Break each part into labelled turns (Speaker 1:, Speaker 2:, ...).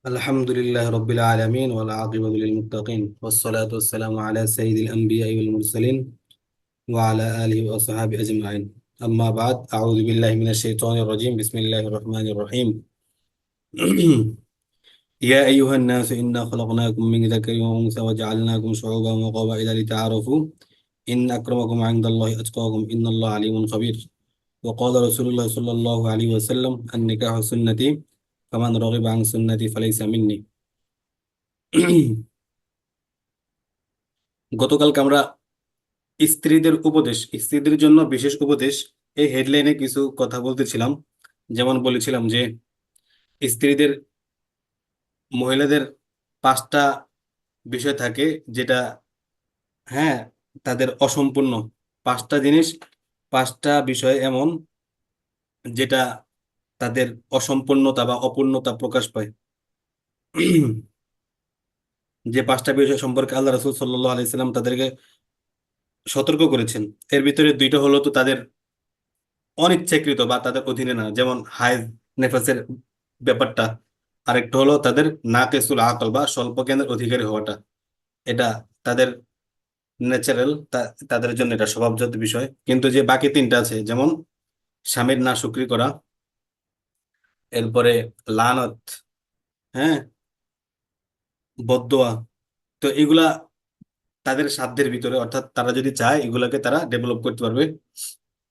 Speaker 1: الحمد لله رب العالمين والعاقبة للمتقين والصلاة والسلام على سيد الأنبياء والمرسلين وعلى آله وأصحابه أجمعين. أما بعد، أعوذ بالله من الشيطان الرجيم. بسم الله الرحمن الرحيم. يا أيها الناس إنا خلقناكم من ذكر وأنثى وجعلناكم شعوبا وقبائل لتعارفوا إن أكرمكم عند الله أتقاكم إن الله عليم خبير. وقال رسول الله صلى الله عليه وسلم: النكاح سنتي فمن رغب عن سنتي فليس مني. গতকালকে আমরা স্ত্রীদের উপদেশ, স্ত্রীদের জন্য বিশেষ উপদেশ, এই হেডলাইনে কিছু কথা বলতেছিলাম। যেমন বলেছিলাম যে স্ত্রীদের, মহিলাদের 5টা বিষয় থাকে যেটা, হ্যাঁ, তাদের অসম্পূর্ণ 5টা জিনিস, 5টা বিষয় এমন যেটা তাদের অসম্পূর্ণতা বা অপূর্ণতা প্রকাশ পায়। যে 5টা বিষয় সম্পর্কে আল্লাহ রাসূল সাল্লাল্লাহু আলাইহি সাল্লাম তাদেরকে সতর্ক করেছেন, এর ভিতরে 2টা হলো তো তাদের অনিচ্ছাকৃত বা তাদের অধীনে না, যেমন হায়েজ, নেফাসের ব্যাপারটা। আরেকটা হলো তাদের নাকেসুল আকল বা স্বল্প জ্ঞানের অধিকারী হওয়াটা। এটা তাদের ন্যাচারাল, তাদের জন্য এটা স্বভাবজাত বিষয়। কিন্তু যে বাকি 3টা আছে, যেমন স্বামীর নাশুকরি করা, এরপরে লানত, হ্যাঁ, বদদোয়া, তো এগুলা তাদের সাধ্যের ভিতরে, অর্থাৎ তারা যদি চায় এগুলাকে তারা ডেভেলপ করতে পারবে।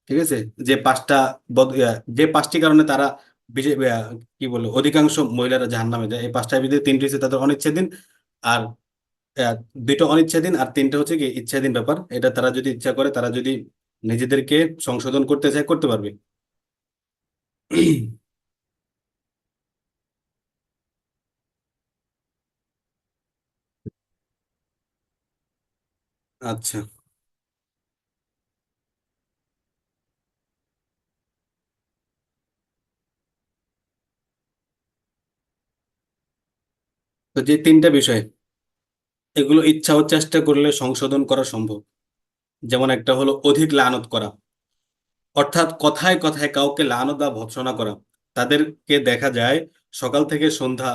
Speaker 1: ঠিক আছে। যে 5টা যে 5টি কারণে তারা কি বলবো, অধিকাংশ মহিলারা জাহান্নামে যায়, এই 5টার ভিতরে 3টি হচ্ছে তাদের অনিচ্ছাধীন, আর আহ, 2টা অনিচ্ছাধীন আর 3টা হচ্ছে কি ইচ্ছাধীন ব্যাপার। এটা তারা যদি ইচ্ছা করে, তারা যদি নিজেদেরকে সংশোধন করতে চায়, করতে পারবে। আচ্ছা, তো যে 3টা বিষয়, এগুলো ইচ্ছা ও চেষ্টা করলে সংশোধন করা সম্ভব। যেমন একটা হলো অধিক লানত করা, অর্থাৎ কথায় কথায় কাউকে লানত বা ভৎসনা করা। তাদেরকে দেখা যায় সকাল থেকে সন্ধ্যা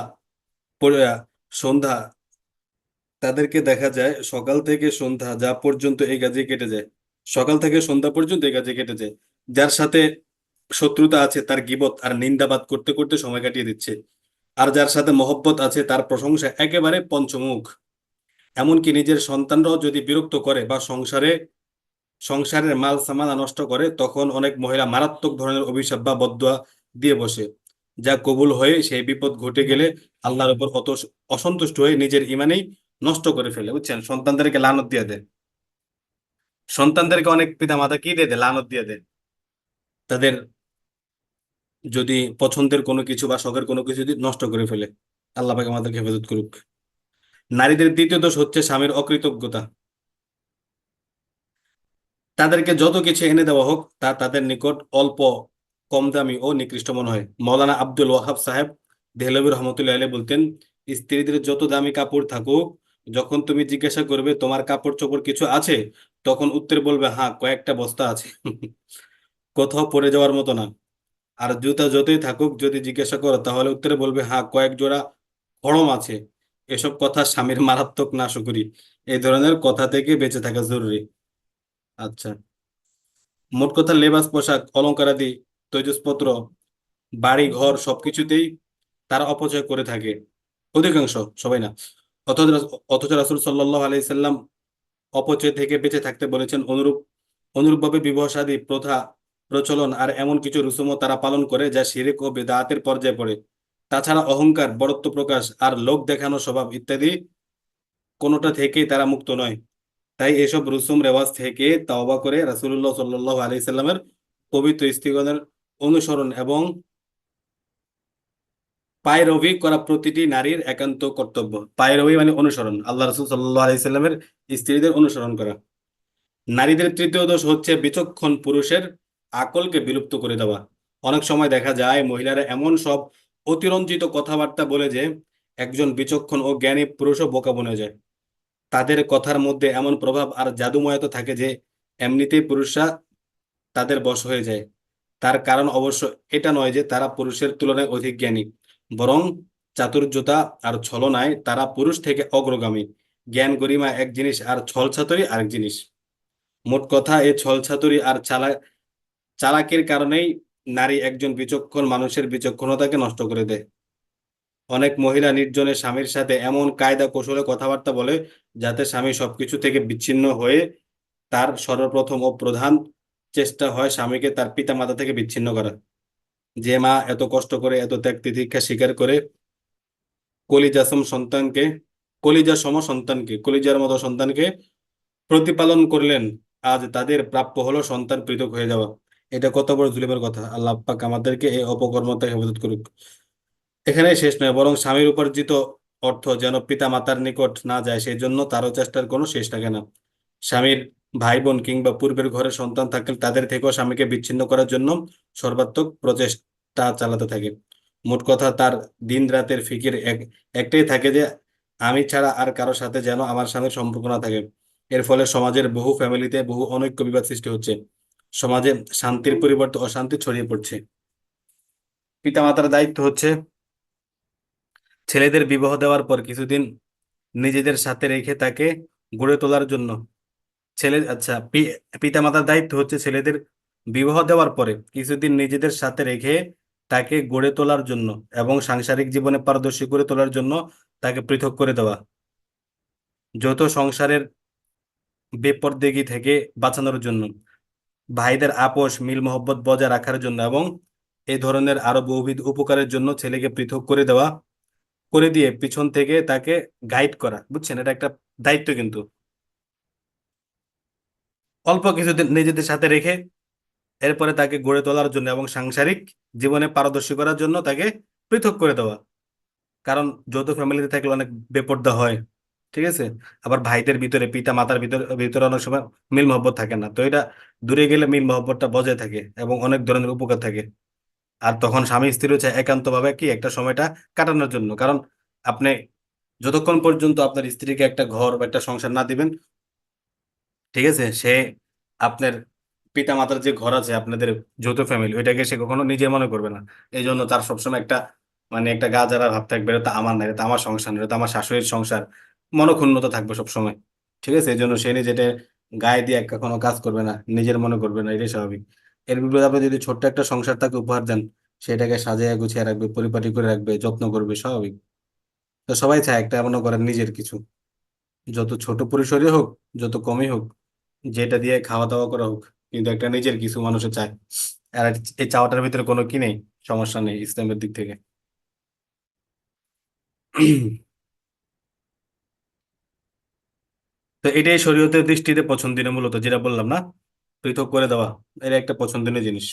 Speaker 1: সন্ধ্যা, তাদেরকে দেখা যায় সকাল থেকে সন্ধ্যা যা পর্যন্ত এই কাজে কেটে যায়, সকাল থেকে সন্ধ্যা পর্যন্ত এই কাজে কেটে যায়। যার সাথে শত্রুতা আছে তার গীবত আর নিন্দাবাদ করতে করতে সময় কাটিয়ে দিচ্ছে। আর যার সাথে মহব্বত আছে তার প্রশংসা একেবারে পঞ্চমুখ। এমনকি নিজের সন্তানরাও যদি বিরক্ত করে বা সংসারের মাল সামানা নষ্ট করে, তখন অনেক মহিলা মারাত্মক ধরনের অভিশাপ বা বদদোয়া দিয়ে বসে, যা কবুল হয়ে সেই বিপদ ঘটে গেলে আল্লাহর উপর অসন্তুষ্ট হয়ে নিজের ইমানেই নষ্ট করে ফেলে। বুঝছেন, সন্তানদেরকে লানত দিয়ে দেয়। সন্তানদেরকে অনেক পিতা মাতা কি দিয়ে দেয়, লানত দিয়ে দেয়। তাদের যদি পছন্দের কোনো কিছু বা শখের কোনো কিছু যদি নষ্ট করে ফেলে, আল্লাহ পাক আমাদেরকে হেফাজত করুক। নারীদের দ্বিতীয় দোষ হচ্ছে স্বামীর অকৃতজ্ঞতা। তাদেরকে যত কিছু এনে দেওয়া হোক তা তাদের নিকট অল্প, কম দামি ও নিকৃষ্ট মনে হয়। মাওলানা আব্দুল ওয়াহাব সাহেব দেহলভী রহমতুল্লাহ আলাইহি বলতেন, স্ত্রীদের যত দামি কাপড় থাকুক, যখন তুমি জিজ্ঞাসা করবে তোমার কাপড় চোপড় কিছু আছে, তখন উত্তরে বলবে হ্যাঁ, কয়েকটা বস্তা আছে। কোথাও পড়ে যাওয়ার মতো না। আর জুতা যতই থাকুক, যদি জিজ্ঞাসা করো তাহলে উত্তরে বলবে হ্যাঁ, কয়েক জোড়া খড়ম আছে। এসব কথা স্বামীর মারাত্মক নাশকরি। এই ধরনের কথা থেকে বেঁচে থাকা জরুরি। আচ্ছা, মোট কথা লেবাস, পোশাক, অলংকারাদি, তৈজসপত্র, বাড়ি ঘর সবকিছুতেই তারা অপচয় করে থাকে, অধিকাংশ, সবাই না। অথচ অথচ রাসূল সাল্লাল্লাহু আলাইহি সাল্লাম অপচয় থেকে বেঁচে থাকতে বলেছেন। অনুরূপভাবে বিবাহ শাদী প্রথা, প্রচলন আর এমন কিছু রুসুমও তারা পালন করে যা শিরক ও বেদাতের পর্যায়ে পড়ে। তাছাড়া অহংকার, বড়ত্ব প্রকাশ আর লোক দেখানো স্বভাব ইত্যাদি কোনোটা থেকেই তারা মুক্ত নয়। তাই এসব রুসুম রেওয়াজ থেকে তাওবা করে রাসূলুল্লাহ সাল্লাল্লাহু আলাইহি সাল্লামের পবিত্র স্ত্রীগণের অনুসরণ এবং পায়রবি করা প্রতিটি নারীর একান্ত কর্তব্য। পায়রবি মানে অনুসরণ, আল্লাহ রাসূল সাল্লাল্লাহু আলাইহি সাল্লামের স্ত্রীদের অনুসরণ করা। নারীদের তৃতীয় দোষ হচ্ছে বিচক্ষণ পুরুষের আকলকে বিলুপ্ত করে দেওয়া। অনেক সময় দেখা যায় মহিলারা এমন সব অতিরঞ্জিত কথাবার্তা বলে যে একজন বিচক্ষণ ও জ্ঞানী পুরুষও বোকা বনে যায়। তাদের কথার মধ্যে এমন প্রভাব আর জাদুময়তা থাকে যে এমনিতেই পুরুষরা তাদের বশ হয়ে যায়। তার কারণ অবশ্য এটা নয় যে তারা পুরুষের তুলনায় অধিক জ্ঞানী, বরং চাতুর্যতা আর ছলনায় তারা পুরুষ থেকে অগ্রগামী। জ্ঞান গরিমা এক জিনিস আর ছল ছাতুরি আরেক জিনিস। মোট কথা, এই ছল ছাতুরি আর চালাকির কারণেই নারী একজন বিচক্ষণ মানুষের বিচক্ষণতাকে নষ্ট করে দেয়। অনেক মহিলা নির্জনে স্বামীর সাথে এমন কায়দা কৌশলে কথাবার্তা বলে যাতে স্বামী সবকিছু থেকে বিচ্ছিন্ন হয়ে তার সর্বপ্রথম ও প্রধান চেষ্টা হয় স্বামীকে তার পিতামাতা থেকে বিচ্ছিন্ন করা। যে মা এত কষ্ট করে এত ত্যাগ তিতিক্ষা স্বীকার করে কলিজাসম সন্তানকে কলিজার মতো সন্তানকে প্রতিপালন করলেন, আজ তাদের প্রাপ্য হলো সন্তান পৃথক হয়ে যাওয়া। এটা কত বড় জুলুমের কথা! আল্লাহ পাক আমাদেরকে এই অপকর্ম থেকে হেফাজত করুক। এখানে শেষ নয়, বরং স্বামীর উপার্জিত অর্থ যেন পিতা মাতার নিকট না যায় সেই জন্য তারও চেষ্টার কোনো শেষ থাকে না। স্বামীর ভাই বোন কিংবা পূর্বের ঘরে সন্তান থাকলে তাদের থেকেও স্বামীকে বিচ্ছিন্ন করার জন্য সর্বাত্মক প্রচেষ্টা চালাতে থাকে। মোট কথা, তার দিন রাতের ফিকির একটাই থাকে যে আমি ছাড়া আর কারো সাথে যেন আমার স্বামীর সম্পর্ক না থাকে। এর ফলে সমাজের বহু ফ্যামিলিতে বহু অনৈক্য বিবাদ সৃষ্টি হচ্ছে। সমাজে শান্তির পরিবর্তে অশান্তি ছড়িয়ে পড়ছে। পিতামাতার দায়িত্ব হচ্ছে ছেলেদের বিবাহ দেওয়ার পর কিছুদিন নিজেদের সাথে রেখে তাকে গড়ে তোলার জন্য পিতামাতার দায়িত্ব হচ্ছে ছেলেদের বিবাহ দেওয়ার পরে কিছুদিন নিজেদের সাথে রেখে তাকে গড়ে তোলার জন্য এবং সাংসারিক জীবনে পারদর্শী করে তোলার জন্য তাকে পৃথক করে দেওয়া, যৌথ সংসারের বেপরদেগি থেকে বাঁচানোর জন্য, ভাইদের আপোষ মিল মহব্বত বজায় রাখার জন্য এবং এই ধরনের আরো বহুবিধ উপকারের জন্য ছেলেকে পৃথক করে দেওয়া, করে দিয়ে পিছন থেকে তাকে গাইড করা। বুঝছেন, এটা একটা দায়িত্ব কিন্তু। অল্প কিছুদিন নিজেদের সাথে রেখে এরপরে তাকে গড়ে তোলার জন্য এবং সাংসারিক জীবনে পারদর্শী করার জন্য তাকে পৃথক করে দেওয়া। কারণ যৌথ ফ্যামিলিতে থাকলে অনেক বেপর্দা হয়, ঠিক আছে। আবার ভাইদের ভিতরে পিতা মাতার ভিতরে ভিতরে অনেক সময় মিল মহব্বত থাকে না, তো এটা দূরে গেলে মিল মহব্বতটা বজায় থাকে এবং অনেক ধরনের উপকার থাকে। আর তখন স্বামী স্ত্রীও চায় একান্ত ভাবে কি একটা সময়টা কাটানোর জন্য। কারণ আপনি যতক্ষণ পর্যন্ত আপনার স্ত্রীকে একটা ঘর বা একটা সংসার না দিবেন, ঠিক আছে, সে আপনার পিতা মাতার যে ঘর আছে আপনাদের যৌথ ফ্যামিলি, ওইটাকে সে কখনো নিজে মনে করবে না। এই জন্য তার সবসময় একটা একটা গা জ্বালা ভাব থাকবে, এটা তো আমার না, এটা তো আমার সংসার না, এটা তো আমার শাশুড়ির সংসার, মনক্ষুণ্ণতা থাকবে সবসময়। ঠিক আছে, এই জন্য সে নিজেটা গায়ে দিয়ে কখনো কাজ করবে না, নিজের মনে করবে না, এটাই স্বাভাবিক। এর বিপরীতে আপনি যদি ছোট্ট একটা সংসার তাকে উপহার দেন, সেটাকে সাজিয়ে গুছিয়ে রাখবে, পরিপাটি করে রাখবে, যত্ন করবে, স্বাভাবিক। তো সবাই চায় একটা মনে করেন নিজের কিছু, যত ছোট পরিসরে হোক, যত কমই হোক, যেটা দিয়ে খাওয়া দাওয়া করা হোক, কিন্তু একটা নিজের কিছু মানুষে চায়। আর এই চাওয়াটার ভিতরে কোনো কি নেই, সমস্যা নেই ইসলামের দিক থেকে। তো এটাই শরীয়তের দৃষ্টিতে পছন্দনীয়, মূলত যেটা বললাম না, পৃথক করে দেওয়া, এটা একটা পছন্দনীয় জিনিস।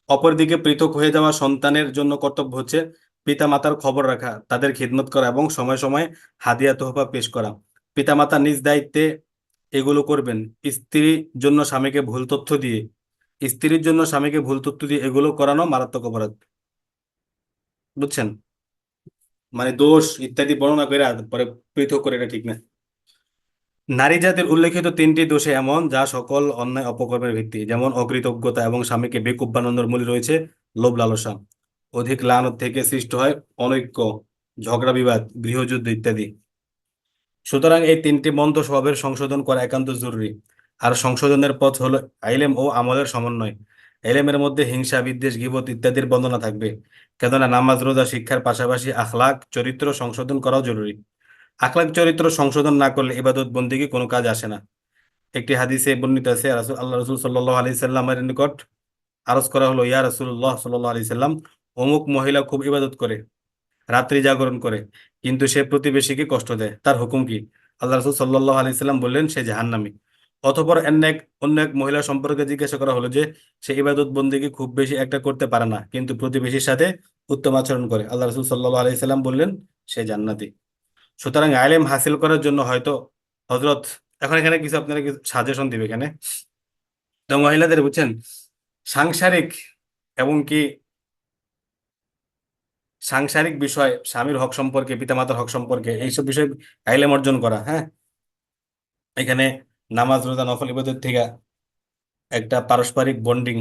Speaker 1: অপরদিকে পৃথক হয়ে যাওয়া সন্তানের জন্য কর্তব্য হচ্ছে পিতা মাতার খবর রাখা, তাদের খিদমত করা এবং সময় সময় হাদিয়া তোহফা পেশ করা। পিতামাতা নিজ দায়িত্বে এগুলো করবেন। স্ত্রীর জন্য স্বামীকে ভুল তথ্য দিয়ে স্ত্রীর জন্য স্বামীকে ভুল তথ্য দিয়ে এগুলো করানো মারাত্মক অপরাধ। বুঝছেন, দোষ ইত্যাদি বর্ণনা করে আর পরে পৃথক করে, এটা ঠিক না। নারী জাতির উল্লেখিত তিনটি দোষে এমন যা সকল অন্যায় অপকর্মের ভিত্তি, যেমন অকৃতজ্ঞতা এবং স্বামীকে বেকুব বানানোর মূলে রয়েছে লোভ লালসা। অধিক লানত থেকে সৃষ্টি হয় অনৈক্য, ঝগড়া বিবাদ, গৃহযুদ্ধ ইত্যাদি। সুতরাং এই তিনটি মন্দ স্বভাবের সংশোধন করা একান্ত জরুরি। আর সংশোধনের পথ হলো ইলম ও আমলের সমন্বয়। ইলমের মধ্যে হিংসা বিদ্বেষ গীবত ইত্যাদির বর্ণনা থাকবে, কেননা নামাজ রোজা শিক্ষার পাশাপাশি আখলাক চরিত্র সংশোধন করাও জরুরি। আখলাক চরিত্র সংশোধন না করলে ইবাদত বন্দেগী কোনো কাজ আসে না। একটি হাদিসে বর্ণিত আছে, আল্লাহ রসুল সাল্লাল্লাহু আলাইহি সাল্লামের নিকট আরজ করা হলো, ইয়া রাসূলুল্লাহ সাল্লাল্লাহু আলাইহি সাল্লাম, অমুক মহিলা খুব ইবাদত করে, রাত্রি জাগরণ করে, কিন্তু সে প্রতিবেশীকে কষ্ট দেয়, তার হুকুম কি? আল্লাহ রসুল সাল্লাল্লাহু আলাইহি সাল্লাম বললেন, সে জাহান্নামী। অতঃপর অন্য এক মহিলা সম্পর্কে জিজ্ঞাসা করা হলো যে সে ইবাদত বন্দেগী খুব বেশি একটা করতে পারে না, কিন্তু প্রতিবেশীর সাথে উত্তম আচরণ করে। আল্লাহ রসুল সাল্লাল্লাহু আলাইহি সাল্লাম বললেন, সে জান্নাতি। সুতরাং আলেম হাসিল করার জন্য হয়তো হজরত, এখন এখানে কিছু আপনারা কিছু সাজেশন দিবে এখানে। তো মহিলাদের বুঝছেন, সাংসারিক এবং কি সাংসারিক বিষয়, স্বামীর হক সম্পর্কে, পিতামাতার হক সম্পর্কে, এইসব বিষয় ইলম অর্জন করা, হ্যাঁ। এখানে নামাজ রোজা নফল ইবাদত থেকে একটা পারস্পরিক বন্ডিং,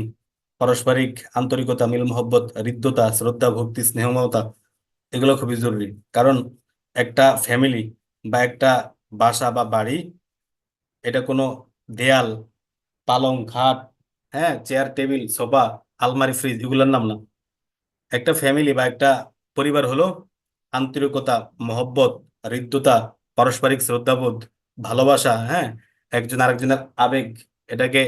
Speaker 1: পারস্পরিক আন্তরিকতা, মিল মহব্বত, হৃদ্যতা, শ্রদ্ধা ভক্তি স্নেহ মমতা, এগুলো খুবই জরুরি। কারণ একটা ফ্যামিলি বা একটা বাসা বা বাড়ি, এটা কোনো দেয়াল, পালং, খাট, হ্যাঁ, চেয়ার, টেবিল, সোফা, আলমারি, ফ্রিজ এগুলোর নাম না। একটা ফ্যামিলি বা একটা পরিবার হলো আন্তরিকতা, মহব্বত, হৃদ্যতা, পারস্পরিক শ্রদ্ধাবোধ, ভালোবাসা, হ্যাঁ, একজন আরেকজনের আবেগ, এটাকে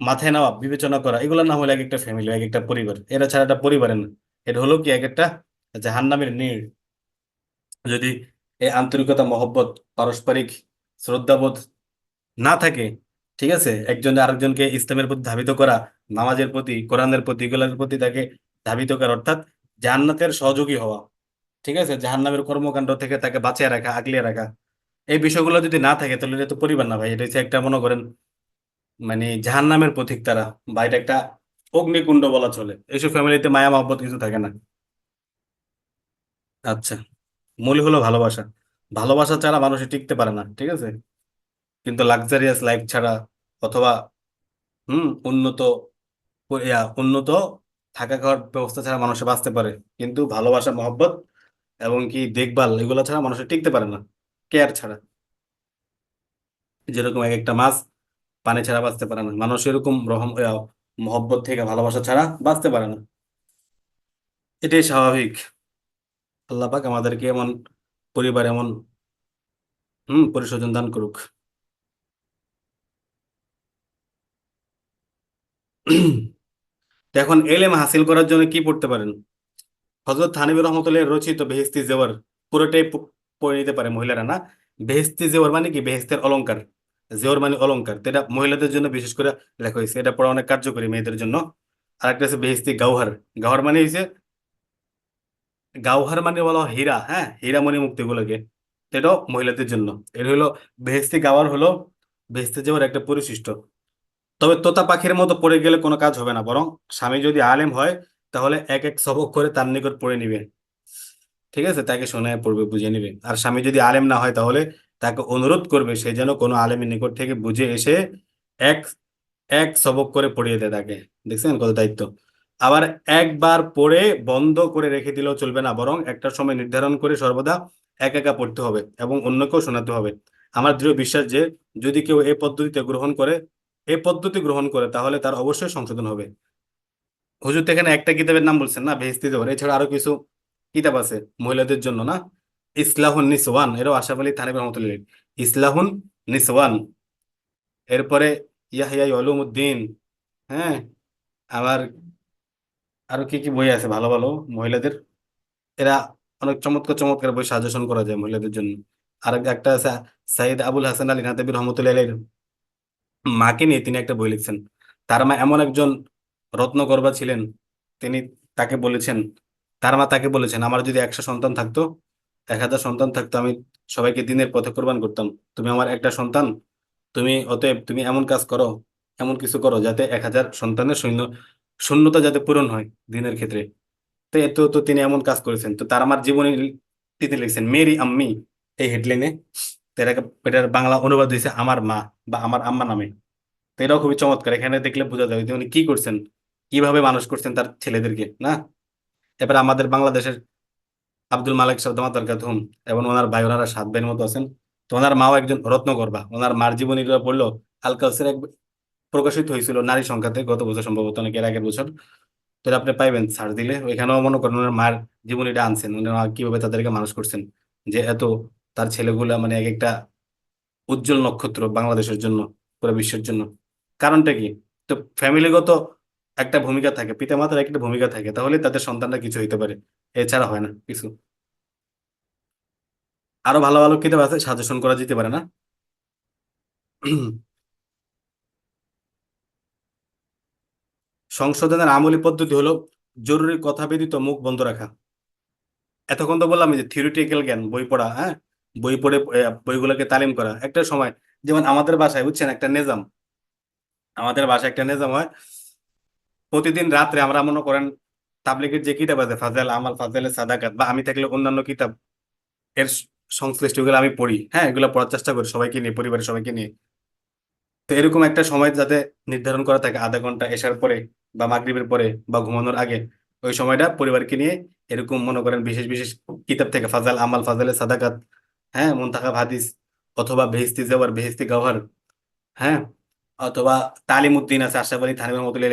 Speaker 1: মাথায় নেওয়া, বিবেচনা করা, এগুলোর নাম হলো এক একটা ফ্যামিলি, এক একটা পরিবার। এরা ছাড়া একটা পরিবারের না, এটা হলো কি এক একটা জাহান্নামের নীড়। যদি এই আন্তরিকতা, মহব্বত, পারস্পরিক শ্রদ্ধাবোধ না থাকে, ঠিক আছে, একজন আরেকজনকে ইসলামের প্রতি ধাবিত করা, নামাজের প্রতি, কোরআনের প্রতি, এগুলোর প্রতি তাকে ধাবিত করা, অর্থাৎ জান্নাতের সহযোগী হওয়া, ঠিক আছে, জাহান্নামের কর্মকাণ্ড থেকে তাকে বাঁচিয়ে রাখা, আগলিয়ে রাখা, এই বিষয়গুলো যদি না থাকে তাহলে এটা তো পরিবার না ভাই, এটা হচ্ছে একটা, মনে করেন, মানে জাহান্নামের পথিক তারা, বা এটা একটা অগ্নিকুণ্ড বলা চলে। এইসব ফ্যামিলিতে মায়া মহব্বত কিছু থাকে না। আচ্ছা, মূল হলো ভালোবাসা। ভালোবাসা ছাড়া মানুষ টিকতে পারে না, ঠিক আছে। কিন্তু লাক্সারিয়াস লাইফ ছাড়া, অথবা উন্নত উন্নত থাকা খাওয়ার ব্যবস্থা ছাড়া মানুষ বাঁচতে পারে, কিন্তু ভালোবাসা, মহব্বত এবং কি দেখভাল, এগুলো ছাড়া মানুষ টিকতে পারে না, কেয়ার ছাড়া। যেরকম এক একটা মাছ পানি ছাড়া বাঁচতে পারে না, মানুষ এরকম মহব্বত থেকে, ভালোবাসা ছাড়া বাঁচতে পারে না। এটাই স্বাভাবিক। আল্লাহ পাক আমাদেরকে এমন পরিবার, এমন পরিস্বজন দান করুক। তো এখন এলেম হাসিল করার জন্য কি পড়তে পারেন? হযরত থানভী রহমতুল্লাহ রচিত বেহেশতি জেওয়ার পুরোটাই পড়ে নিতে পারে মহিলারা, না? বেহেশতি জেওয়ার মানে কি? বেহেশতের অলংকার। জেওয়ার মানে অলংকার, তো এটা মহিলাদের জন্য বিশেষ করে লেখা হয়েছে, এটা পড়া অনেক কার্যকরী মেয়েদের জন্য। আর একটা আছে বেহেশতি গাওহার। গাওহার মানে হয়েছে, গাওহার মানে বলা হয় হীরা, হ্যাঁ, হীরা মণি মুক্ত এগুলোকে। তো এটাও মহিলাদের জন্য। এর হলো বেহেশতি গাওহার, হলো বেহেশতি জেওয়ার একটা পরিশিষ্ট। তবে তোতা পাখির মতো পড়ে গেলে কোনো কাজ হবে না, বরং স্বামী যদি আলেম হয় তাহলে এক এক সবক করে তার নিকট পড়ে নিবে, ঠিক আছে, তাকে শোনায় পড়বে, বুঝে নিবে। আর স্বামী যদি আলেম না হয় তাহলে তাকে অনুরোধ করবে সে যেন কোনো আলেমের নিকট থেকে বুঝে এসে এক এক সবক করে পড়িয়ে দেয় তাকে। দেখছেন কত দায়িত্ব। আবার একবার পড়ে বন্ধ করে রেখে দিলেও চলবে না, বরং একটা সময় নির্ধারণ করে সর্বদা একা একা পড়তে হবে এবং অন্যকেও শোনাতে হবে। আমার দৃঢ় বিশ্বাস যে যদি কেউ এই পদ্ধতি গ্রহণ করে তাহলে তার অবশ্যই সংশোধন হবে। হুজুর তো এখানে একটা কিতাবের নাম বলছেন না, বেহেশতি জোহর, এছাড়া আরো কিছু কিতাব আছে মহিলাদের জন্য, না? ইসলাহুন নিসওয়ান, এরও আশরাফ আলী থানভী রহমতুল্লাহ। ইসলাহুন নিসওয়ান, এরপরে ইয়াহইয়া উলুমুদ্দিন, হ্যাঁ, আবার আরো কি কি বই আছে ভালো ভালো মহিলাদের, এরা অনেক চমৎকার চমৎকার বই সাজেশন করা যায় মহিলাদের জন্য। আর একটা আছে সাইদ আবুল হাসান আলী নাদবী রহমতুল্লাহ আলাইহির মাকে নিয়ে তিনি একটা বই লিখছেন। তার মা এমন একজন রত্নগর্ভা ছিলেন, তিনি তাকে বলেছেন, তার মা তাকে বলেছেন, আমার যদি 100 সন্তান থাকতো, 1000 সন্তান থাকতো, আমি সবাইকে দিনের পথে কোরবান করতাম। তুমি আমার একটা সন্তান, অতএব তুমি এমন কাজ করো, এমন কিছু করো যাতে 1000 সন্তানের শূন্যতা যাতে পূরণ হয় দিনের ক্ষেত্রে। তো তো তিনি এমন কাজ করেছেন। তো তার আমার জীবনী তিনি লিখছেন মেরি আম্মি, এই হেডলাইনে। এটার বাংলা অনুবাদ হয়েছে আমার মা বা আমার আম্মা নামে। তো এটাও খুবই চমৎকার, এখানে দেখলে বোঝা যায় যে উনি কি করছেন, কিভাবে মানুষ করছেন তার ছেলেদেরকে, না? এবার আমাদের বাংলাদেশের আব্দুল মালিক সাহেব দামাত বরকাতুহুম এবং ওনার ভাই, ওনারা 7 ভাইয়ের মতো আছেন। তো ওনার মাও একজন রত্নগর্ভা। ওনার মার জীবনীটা পড়লো আল কাউসার প্রকাশিত হয়েছিল নারী সংখ্যাতে গত বছর, সম্ভবত অনেক এর আগের বছর। তো এটা আপনি পাইবেন সার্চ দিলে, ওইখানেও মনে করেন ওনার মার জীবনীটা আনছেন, ওনারা কিভাবে তাদেরকে মানুষ করছেন, যে এত তার ছেলেগুলা মানে এক একটা উজ্জ্বল নক্ষত্র বাংলাদেশের জন্য, পুরো বিশ্বের জন্য। কারণটা কি? তো ফ্যামিলিগত একটা ভূমিকা থাকে, পিতামাতার একটা ভূমিকা থাকে, তাহলে তাদের সন্তানরা কিছু হইতে পারে, এছাড়া হয় না কিছু। আরো ভালো ভালো কিতাব আছে, সাজেশন করা যেতে পারে, না? সংশোধনের আমলি পদ্ধতি হলো জরুরি কথা ব্যতীত মুখ বন্ধ রাখা। এতক্ষণ তো বললাম যে থিওরিটিক্যাল জ্ঞান, বই পড়া, হ্যাঁ, বই পড়ে বইগুলোকে তালিম করা একটা সময়। যেমন আমাদের বাসায় বুঝছেন একটা নিজাম, আমাদের বাসায় একটা নিজাম হয়, প্রতিদিন রাত্রে আমরা মনে করেন তাবলিগের যে কিতাব আছে, ফাজাল আমাল, ফাজালে সাদাকাত, বা আমি থাকলে অন্যান্য কিতাব এর সংশ্লিষ্ট, এগুলো আমি পড়ি, হ্যাঁ, এগুলো পড়ার চেষ্টা করি সবাইকে নিয়ে, পরিবারের সবাইকে নিয়ে। তো এরকম একটা সময় যাতে নির্ধারণ করা থাকে, আধা ঘন্টা এশার পরে বা মাগরিবের পরে বা ঘুমানোর আগে, ওই সময়টা পরিবারকে নিয়ে এরকম মনে করেন বিশেষ বিশেষ কিতাব থেকে ফাজাল আমাল, ফাজালে সাদাকাত, হ্যাঁ, মুনতাখাব হাদিস, অথবা বেহেশতি জেওয়ার, বেহেশতি গওহার, হ্যাঁ, অথবা তালিমউদ্দিন আছে আশরাফ আলী থানভী রহমতুল্লাহ।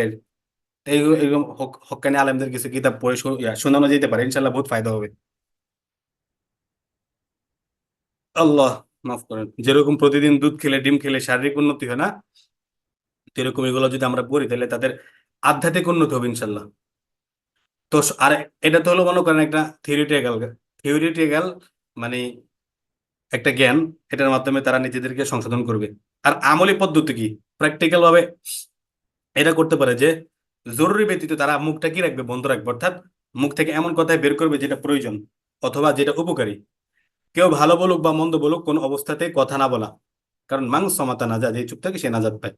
Speaker 1: এইগুলো এরকম হক্কানি আলেমদের কিছু কিতাব পড়ে শোনানো যেতে পারে, ইনশাল্লাহ বহুত ফায়দা হবে। আল্লাহ মাফ করেন, যেরকম প্রতিদিন দুধ খেলে ডিম খেলে শারীরিক উন্নতি হয় না, এরকম এগুলো যদি আমরা পড়ি তাহলে তাদের আধ্যাত্মিক উন্নতি হবে ইনশাল্লাহ। তো আর এটা তো হলো মনে করেন একটা থিওরিটিক্যাল, থিওরিটিক্যাল মানে একটা জ্ঞান, এটার মাধ্যমে তারা নিজেদেরকে সংশোধন করবে। আর আমলি পদ্ধতি কি, প্র্যাকটিক্যাল ভাবে এটা করতে পারে যে জরুরি ব্যতীত তারা মুখটা কি রাখবে, বন্ধ রাখবে, অর্থাৎ মুখ থেকে এমন কথাই বের করবে যেটা প্রয়োজন অথবা যেটা উপকারী। কেউ ভালো বলুক বা মন্দ বলুক, কোন অবস্থাতে কথা না বলা, কারণ মাংস সমাতা না যা, যে চুপ থাকে সে নাজাত পায়।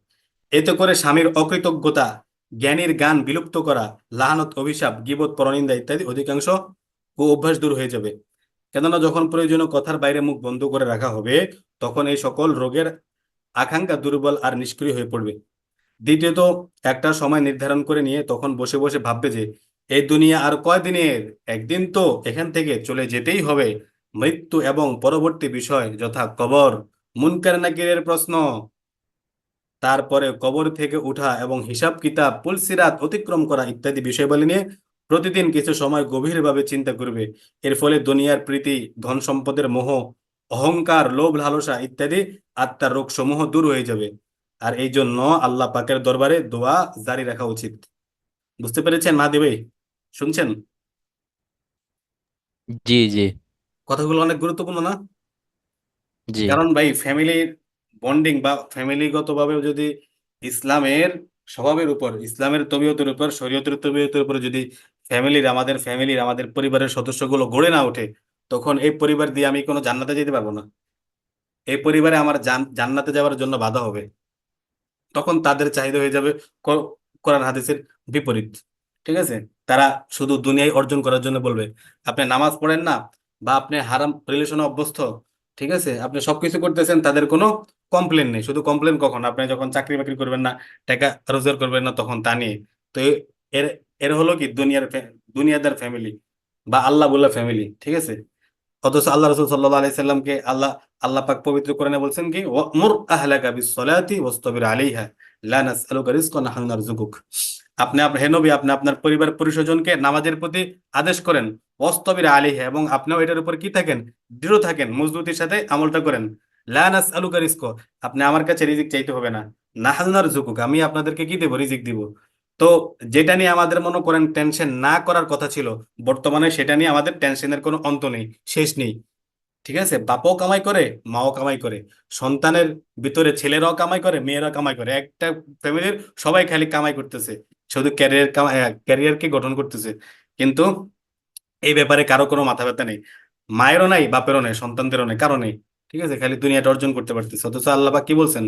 Speaker 1: এতে করে স্বামীর অকৃতজ্ঞতা, জ্ঞানীর গান বিলুপ্ত করা, লাহানত, অভিশাপ, গীবত, পরনিন্দা ইত্যাদি অধিকাংশ অভ্যাস দূর হয়ে যাবে। কেননা যখন প্রয়োজনীয় কথার বাইরে মুখ বন্ধ করে রাখা হবে, তখন এই সকল রোগের আকাঙ্ক্ষা দুর্বল আর নিষ্ক্রিয় হয়ে পড়বে। দ্বিতীয়ত, একটা সময় নির্ধারণ করে নিয়ে তখন বসে বসে ভাববে যে এই দুনিয়া আর কয়দিনের, একদিন তো এখান থেকে চলে যেতেই হবে। মৃত্যু এবং পরবর্তী বিষয় যথা কবর, মুনকার নাকিরের প্রশ্ন, তারপরে কবর থেকে উঠা এবং হিসাব কিতাব, পুলসিরাত অতিক্রম করা ইত্যাদি বিষয়বলী নিয়ে প্রতিদিন কিছু সময় গভীরভাবে চিন্তা করবে। এর ফলে দুনিয়ার প্রীতি, ধন সম্পদের মোহ, অহংকার, লোভ লালসা ইত্যাদি আত্মার রোগ সমূহ দূর হয়ে যাবে। আর এই জন্য আল্লাহ পাকের দরবারে দোয়া জারি রাখা উচিত। বুঝতে পেরেছেন মাহাদি ভাই? শুনছেন?
Speaker 2: জি জি।
Speaker 1: কথাগুলো অনেক গুরুত্বপূর্ণ না?
Speaker 2: জি
Speaker 1: কারণ ভাই ফ্যামিলির বন্ডিং বা ফ্যামিলিগত ভাবে যদি ইসলামের স্বভাবের উপর, ইসলামের তবিয়তের উপর, শরীয়তের তবিয়তের উপর যদি আমাদের ফ্যামিলির আমাদের পরিবারের সদস্যগুলো গড়ে না ওঠে, তখন এই পরিবার দিয়ে আমি কোনো জান্নাতে যেতে পারবো না। এই পরিবারে আমার জান্নাতে যাওয়ার জন্য বাধা হবে। তখন তাদের চাহিদা হয়ে যাবে কোরআন হাদিসের বিপরীত। ঠিক আছে? তারা শুধু দুনিয়ায় অর্জন করার জন্য বলবে। আপনি নামাজ পড়েন না, বা আপনি হারাম রিলেশনে অভ্যস্ত, ঠিক আছে, আপনি সবকিছু করতেছেন, তাদের কোনো কমপ্লেন নেই। শুধু কমপ্লেন কখন, আপনি যখন চাকরি বাকরি করবেন না, টাকা রোজগার করবেন না, তখন তা নিয়ে। তো এর এর হলো কি দুনিয়াদার ফ্যামিলি বা আল্লাহ বলা ফ্যামিলি, ঠিক আছে। অথচ আল্লাহ রসুল সাল্লাহ আলাইহি সাল্লামকে আল্লাহ পাক পবিত্র কোরআনে বলছেন কি, ওয়ামুর আহলাকা বিসসালাতি ওয়াসতাবির আলাইহা লা নাসআলুকা রিজকান নাহনু নারযুকুক। আপনি আপনার হে নবী, আপনি আপনার পরিবার পরিস্বজনকে নামাজের প্রতি আদেশ করেন, ওয়াসতাবির আলাইহা, এবং আপনিও এটার উপর কি থাকেন, দৃঢ় থাকেন, মজবুতির সাথে আমলটা করেন। লা নাসআলুকা রিজক, আপনি আমার কাছে রিজিক চাইতে হবে না। নাহনু নারযুকুক, আমি আপনাদেরকে কি দেব, রিজিক দিব। তো যেটা নিয়ে আমাদের মনে করেন টেনশন না করার কথা ছিল, বর্তমানে সেটা নিয়ে আমাদের টেনশনের কোনো অন্ত নেই, শেষ নেই। ঠিক আছে, বাপও কামাই করে, মাও কামাই করে, সন্তানের ভিতরে ছেলেরাও কামাই করে, মেয়েরাও কামাই করে, একটা ফ্যামিলির সবাই খালি কামাই করতেছে, শুধু ক্যারিয়ারকে গঠন করতেছে। কিন্তু এই ব্যাপারে কারো কোনো মাথা ব্যথা নেই, মায়েরও নাই, বাপেরও নেই, সন্তানদেরও নেই, কারো নেই। ঠিক আছে, খালি দুনিয়াটা অর্জন করতে পারতেছে। অথচ আল্লাহ পাক কি বলছেন,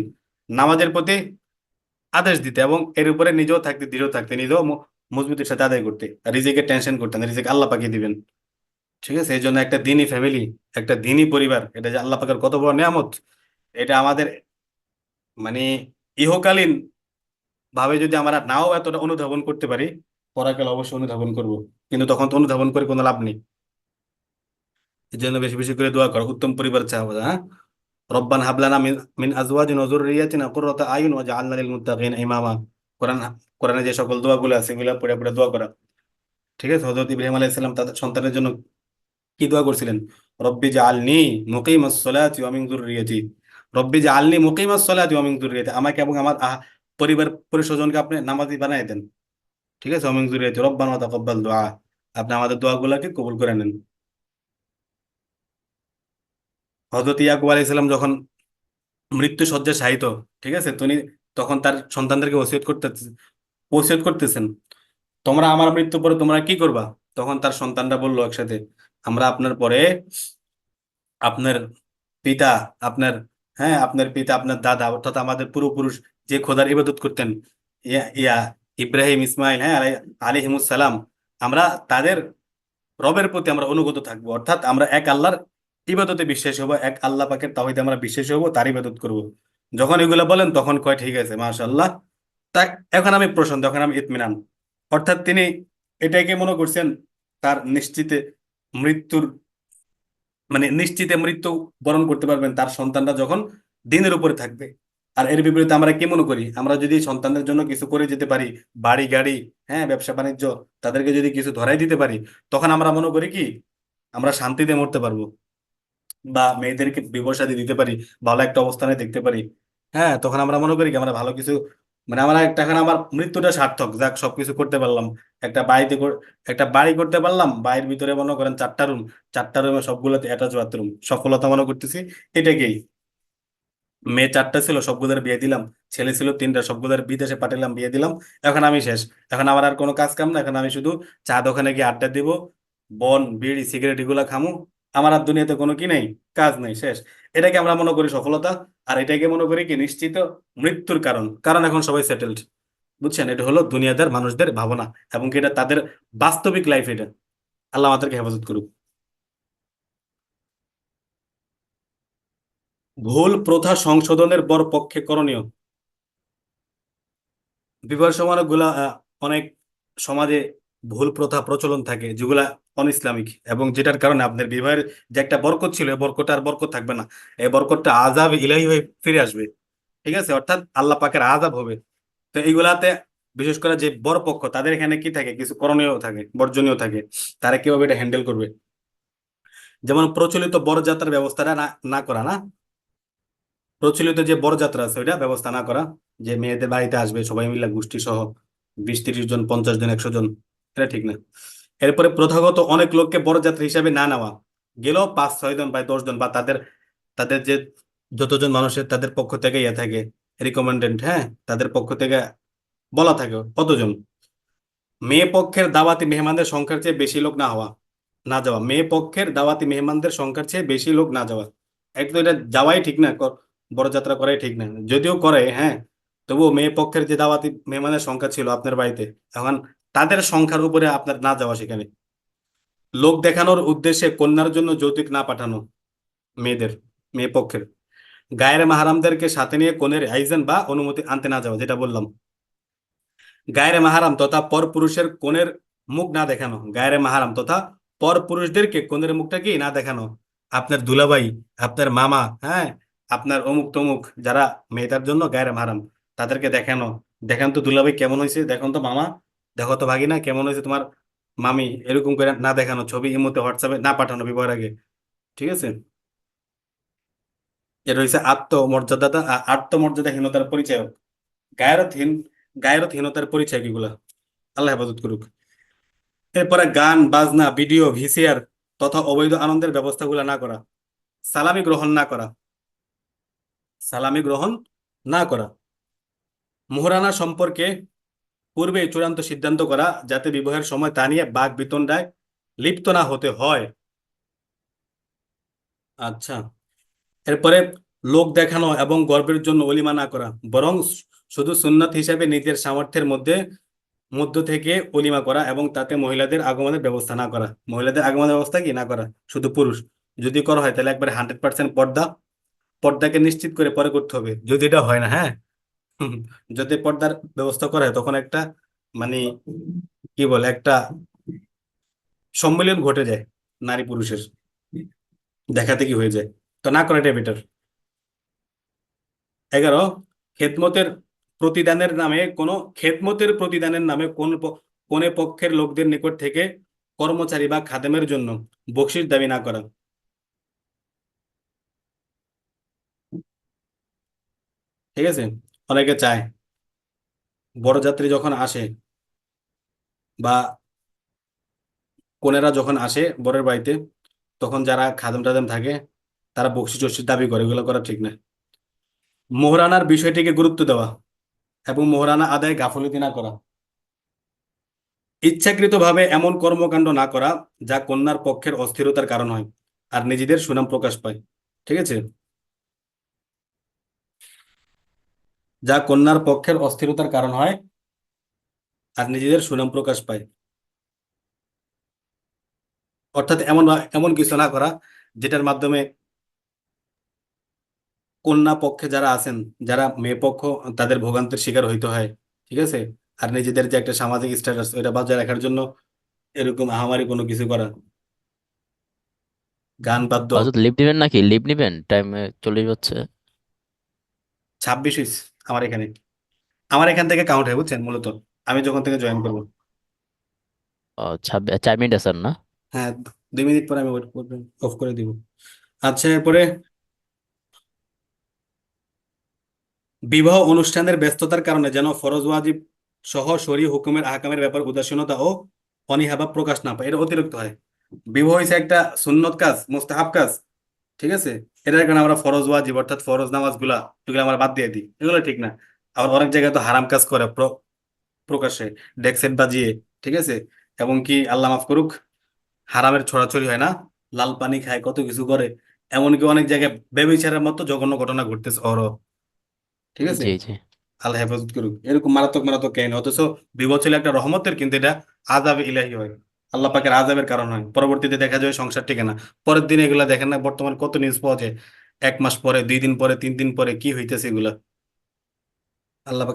Speaker 1: নামাজের প্রতি আদেশ দিতে এবং এর উপরে নিজেও থাকতে, দৃঢ় থাকতে, নিজেও মজবুতির সাথে আদায় করতে। আর রিজিকের টেনশন করতেন না, রিজিক আল্লাহ পাকিয়ে দিবেন। ঠিক আছে, এই জন্য একটা দিনী ফ্যামিলি, একটা দিনী পরিবার, এটা যে আল্লাহ পাকের কত বড় নিয়ামত, এটা আমাদের মানে ইহকালীন ভাবে যদি আমরা নাও এতটা অনুধাবন করতে পারি, পরকালে অবশ্যই অনুধাবন করব। কিন্তু তখন তো অনুধাবন করে কোনো লাভ নেই। এই জন্য বেশি বেশি করে দোয়া করো, উত্তম পরিবার চাও, হ্যাঁ। রব্বানা হাবলানা মিন মিন আজওয়াজিনা ওয়া যুররিয়াতিনা কুররাতা আয়ুন ওয়াজআলনা লিল মুত্তাকিনা ইমামা। কোরআন কোরআনে যে সকল দোয়াগুলো আছে এগুলো পড়ে পড়ে দোয়া করা। ঠিক আছে, হযরত ইব্রাহিম আলাইহিস সালাম তাদের সন্তানের জন্য কি দোয়া করছিলেন, রব্বি জাআলনি মুকিমাস সালাতি ওয়া মিন যুররিয়াতি। রব্বি জাআলনি মুকিমাস সালাতি ওয়া মিন যুররিয়াতি, আমাকে এবং আমার পরিবার পরিস্বজনকে আপনি নামাজি বানায় দেন। ঠিক আছে, ওয়া মিন যুররিয়াতি রব্বানা ওয়া তাকাব্বাল দুআ, আপনি আমাদের দোয়াগুলোকে কবুল করে নেন। হযরত ইয়াকুব আলাইহিস সালাম যখন মৃত্যু শয্যায় শায়িত, ঠিক আছে, তিনি তখন তার সন্তানদেরকে ওসিয়ত করতেছেন, তোমরা আমার মৃত্যুর পরে তোমরা কি করবা? তখন তার সন্তানরা বললো একসাথে, আমরা আপনার পরে আপনার পিতা, আপনার, হ্যাঁ, আপনার পিতা, আপনার দাদা, অর্থাৎ আমাদের পূর্বপুরুষ যে খোদার ইবাদত করতেন, ইয়া ইয়া ইব্রাহিম, ইসমাইল, হ্যাঁ, আলাইহিমুস সালাম, আমরা তাদের রবের প্রতি আমরা অনুগত থাকবো, অর্থাৎ আমরা এক আল্লাহর ইবাদতে বিশ্বাসী হবো, এক আল্লাহ পাকের তাওহীদে আমরা বিশ্বাসী হবো, তার ইবাদত করব। যখন এগুলো বলেন তখন কয় ঠিক আছে মাশাআল্লাহ, তা এখন আমি প্রশান্ত, এখন আমি ইতমিনান। অর্থাৎ তিনি এটাকে মনে করছেন তার নিশ্চিতে মৃত্যুর, মানে নিশ্চিতে মৃত্যু বরণ করতে পারবেন তার সন্তানরা যখন দিনের উপরে থাকবে। আর এর বিপরীতে আমরা কি মনে করি, আমরা যদি সন্তানদের জন্য কিছু করে যেতে পারি, বাড়ি গাড়ি, হ্যাঁ, ব্যবসা বাণিজ্য, তাদেরকে যদি কিছু ধরাই দিতে পারি, তখন আমরা মনে করি কি আমরা শান্তিতে মরতে পারবো, বা মেয়েদেরকে বিবাহ শাদী দিতে পারি, ভালো একটা অবস্থানে দেখতে পারি। হ্যাঁ, তখন আমরা মনে করি কি আমরা ভালো কিছু, মানে আমরা একটা, এখন আমার মৃত্যুটা সার্থক, যাক সবকিছু করতে পারলাম। একটা বাড়িতে একটা বাড়ি করতে পারলাম, বাড়ির ভিতরে মনে করেন 4টা রুম, 4টা রুমে সবগুলোতে অ্যাটাচ বাথরুম, সফলতা মনে করতেছি এটাকেই। মেয়ে 4টা ছিল, সবগুলোর বিয়ে দিলাম। ছেলে ছিল 3টা, সবগুলোর বিদেশে পাঠালাম, বিয়ে দিলাম। এখন আমি শেষ। এখন আমার আর কোনো কাজ কাম না, এখন আমি শুধু চা দোকানে গিয়ে আড্ডা দিব, বন বিড়ি সিগারেট এগুলা খামু। আমার আর দুনিয়াতে কোনো কি নাই, কাজ নাই, শেষ। এটাকে আমরা মনে করি সফলতা। আর এটাকে মনে করি কি নিশ্চিত মৃত্যুর কারণ, কারণ এখন সবাই সেটেলড। বুঝছেন, এটা হলো দুনিয়াদার মানুষদের ভাবনা, এবং কি এটা তাদের বাস্তবিক লাইফ এটা। আল্লাহ আমাদেরকে হেফাজত করুক। ভুল প্রথা সংশোধনের বর পক্ষে করণীয়। বিবাহের সময় অনেকগুলা অনেক সমাজে ভুল প্রথা প্রচলন থাকে, যেগুলা অন ইসলামিক, এবং যেটার কারণে আপনার বিবাহের যে একটা বরকত ছিল, এই বরকতটা আর বরকত থাকবে না। এই বরকতটা আযাব ইলাহি হয়ে ফিরে আসবে। ঠিক আছে, অর্থাৎ আল্লাহ পাকের আযাব হবে। তো এইগুলাতে বিশেষ করে যে বর পক্ষ, তাদের এখানে কি থাকে, কিছু করণীয় থাকে, বর্জনীয় থাকে। তারা কিভাবে এটা হ্যান্ডেল করবে? যেমন প্রচলিত বরযাত্রার ব্যবস্থাটা না না করা, না, প্রচলিত যে বরযাত্রা আছে ওইটা ব্যবস্থা না করা, যে মেয়েদের বাড়িতে আসবে সবাই মিলে গোষ্ঠী সহ 20-30 জন, 50 জন, 100 জন, এটা ঠিক না। এরপরে প্রথাগত অনেক লোককে বরযাত্রী হিসাবে না নেওয়া, গেলেও 5-6 জন বা 10 জন, বা তাদের তাদের যে যতজন মানুষের তাদের পক্ষ থেকে ইয়ে থাকে, রিকমেন্ডেন্ট, হ্যাঁ, তাদের পক্ষ থেকে বলা থাকে কতজন। মেয়ে পক্ষের দাওয়াতি মেহমানদের সংখ্যার চেয়ে বেশি লোক না হওয়া, না যাওয়া, মেয়ে পক্ষের দাওয়াতি মেহমানদের সংখ্যার চেয়ে বেশি লোক না যাওয়া। এটা তো, এটা যাওয়াই ঠিক না, বরযাত্রা করাই ঠিক না। যদিও করে, হ্যাঁ, তবুও মেয়ে পক্ষের যে দাওয়াতি মেহমানের সংখ্যা ছিল আপনার বাড়িতে, এখন তাদের সংখ্যার উপরে আপনার না যাওয়া সেখানে। লোক দেখানোর উদ্দেশ্যে কন্যার জন্য যৌতুক না পাঠানো, মেয়েদের, মেয়ে পক্ষের গায়ের মাহারামদেরকে সাথে নিয়ে কনের আইজেন বা অনুমতি আনতে না যাওয়া, যেটা বললাম। গায়ের মাহারাম তথা পর পুরুষের কনের মুখ না দেখানো, গায়ের মাহারাম তথা পর পুরুষদেরকে কনের মুখটা কি না দেখানো। আপনার দুলাভাই, আপনার মামা, হ্যাঁ, আপনার অমুক তমুক যারা মেয়েটার জন্য গায়ের মাহারাম, তাদেরকে দেখানো। দেখেন তো দুলাভাই কেমন হয়েছে, দেখুন তো মামা, দেখো তো ভাগিনা কেমন হয়েছে তোমার মামি, এরকম করে না দেখানো, ছবি ইমোতে হোয়াটসঅ্যাপে না পাঠানো বিবাহের আগে। ঠিক আছে, এটা হচ্ছে আত্মমর্যাদা, আত্মমর্যাদাহীনতার পরিচয়, গায়রতহীন, গায়রতহীনতার পরিচয় কিগুলা। আল্লাহ হেফাজত করুক। এরপরে গান বাজনা, ভিডিও, ভিসিআর তথা অবৈধ আনন্দের ব্যবস্থাগুলো না করা, সালামি গ্রহণ না করা, সালামি গ্রহণ না করা, মোহরানা সম্পর্কে পূর্বে চূড়ান্ত সিদ্ধান্ত করা, যাতে বিবাহের সময় তা নিয়ে বাক বিতণ্ডায় লিপ্ত না হতে হয়। আচ্ছা, এরপরে লোক দেখানো এবং গর্বের জন্য অলিমা না করা, বরং শুধু সুন্নাত হিসাবে নিজের সামর্থ্যের মধ্য থেকে অলিমা করা, এবং তাতে মহিলাদের আগমনের ব্যবস্থা না করা। মহিলাদের আগমনের ব্যবস্থা কি না করা, শুধু পুরুষ। যদি করা হয় তাহলে একবারে 100% পর্দা, পর্দাকে নিশ্চিত করে পরে করতে হবে, যদি এটা হয় না, হ্যাঁ। হুম, যদি পর্দার ব্যবস্থা করা হয় তখন একটা, মানে কি বলে, একটা সম্মিলন ঘটে যায় নারী পুরুষের, দেখাতে কি হয়ে যায়। তো না করাটাই বেটার। 11, খেদমতের খেদমতের প্রতিদানের নামে কোনে পক্ষের লোকদের নিকট থেকে কর্মচারী বা খাদেমের জন্য বকশিশ দাবি না করা। ঠিক আছে, অনেকে চায় বরযাত্রী যখন আসে, বা কনেরা যখন আসে বরের বাড়িতে, তখন যারা খাদেম টাদেম থাকে তারা বকশিশ টকশিশ দাবি করে, এগুলো করা ঠিক না। মোহরানার বিষয়টিকে গুরুত্ব দেওয়া এবং মোহরানা আদায়ে গাফিলতি না করা, ইচ্ছাকৃতভাবে এমন কর্মকাণ্ড না করা যা কন্যার পক্ষের অস্থিরতার কারণ হয় আর নিজেদের সুনাম প্রকাশ পায়। ঠিক আছে, যা কন্যার পক্ষের অস্থিরতার কারণ হয় আর নিজেদের সুনাম প্রকাশ পায়। অর্থাৎ এমন এমন কিছু না করা যেটার মাধ্যমে কন্যা পক্ষে যারা আছেন, যারা মেয়ে পক্ষ, তাদের ভোগান্তির শিকার হইতে হয়। ঠিক আছে, আর নিজেদের যে একটা সামাজিক স্ট্যাটাস ওটা বজায় রাখার জন্য এরকম আহামারি কোনো কিছু করা, গান বাদ্য।
Speaker 2: হজরত লিভ নিবেন নাকি? লিভ নিবেন, টাইম 40 হচ্ছে।
Speaker 1: 26 হইছে আমার এখানে। আমার এখান থেকে কাউন্ট হয় বুঝছেন মূলত, আমি যখন থেকে জয়েন করবো।
Speaker 2: 4 মিনিট আছেন না?
Speaker 1: হ্যাঁ, 2 মিনিট পরে আমি অফ করে দিব। আচ্ছা, এরপরে বিবাহ অনুষ্ঠানের ব্যস্ততার কারণে যেন ফরজ ওয়াজিব সহ শরী হুকুমের আহকামের ব্যাপার উদাসীনতা ও অনীহাভাব প্রকাশ না পায়, এটা অতিরিক্ত হয়। বিবাহ হয়েছে একটা সুন্নত কাজ, মুস্তাহাব কাজ, ঠিক আছে? এটার কারণে আমরা ফরজ ওয়াজিব অর্থাৎ ফরজ নামাজ গুলা এগুলো আমরা বাদ দিয়ে দিই, এগুলো ঠিক না। আবার অনেক জায়গায় তো হারাম কাজ করে প্রকাশ্যে, ডেক সেট বাজিয়ে, ঠিক আছে? এবং কি আল্লাহ মাফ করুক, হারামের ছড়াছড়ি হয় না, লাল পানি খায়, কত কিছু করে। এমনকি অনেক জায়গায় বেবিচারের মতো জঘন্য ঘটনা ঘটতেছে ঠিক আছে?
Speaker 2: জি জি।
Speaker 1: আল্লাহ হেফাজত করুক, এরকম মারাত্মক মারাত্মক কাহিনী। অথচ বিবাহ ছিল একটা রহমতের, কিন্তু এটা আযাব ইলাহি হয়, আল্লাহ পাকের আযাবের কারণ হয়। পরবর্তীতে দেখা যায় সংসার টিকে না। পরের দিন এগুলা দেখেন না, বর্তমানে কত নিউজ পাওয়া যায়, 1 মাস পরে, 2 দিন পরে, 3 দিন পরে কি হইতেছে এগুলা। আল্লাহ পাক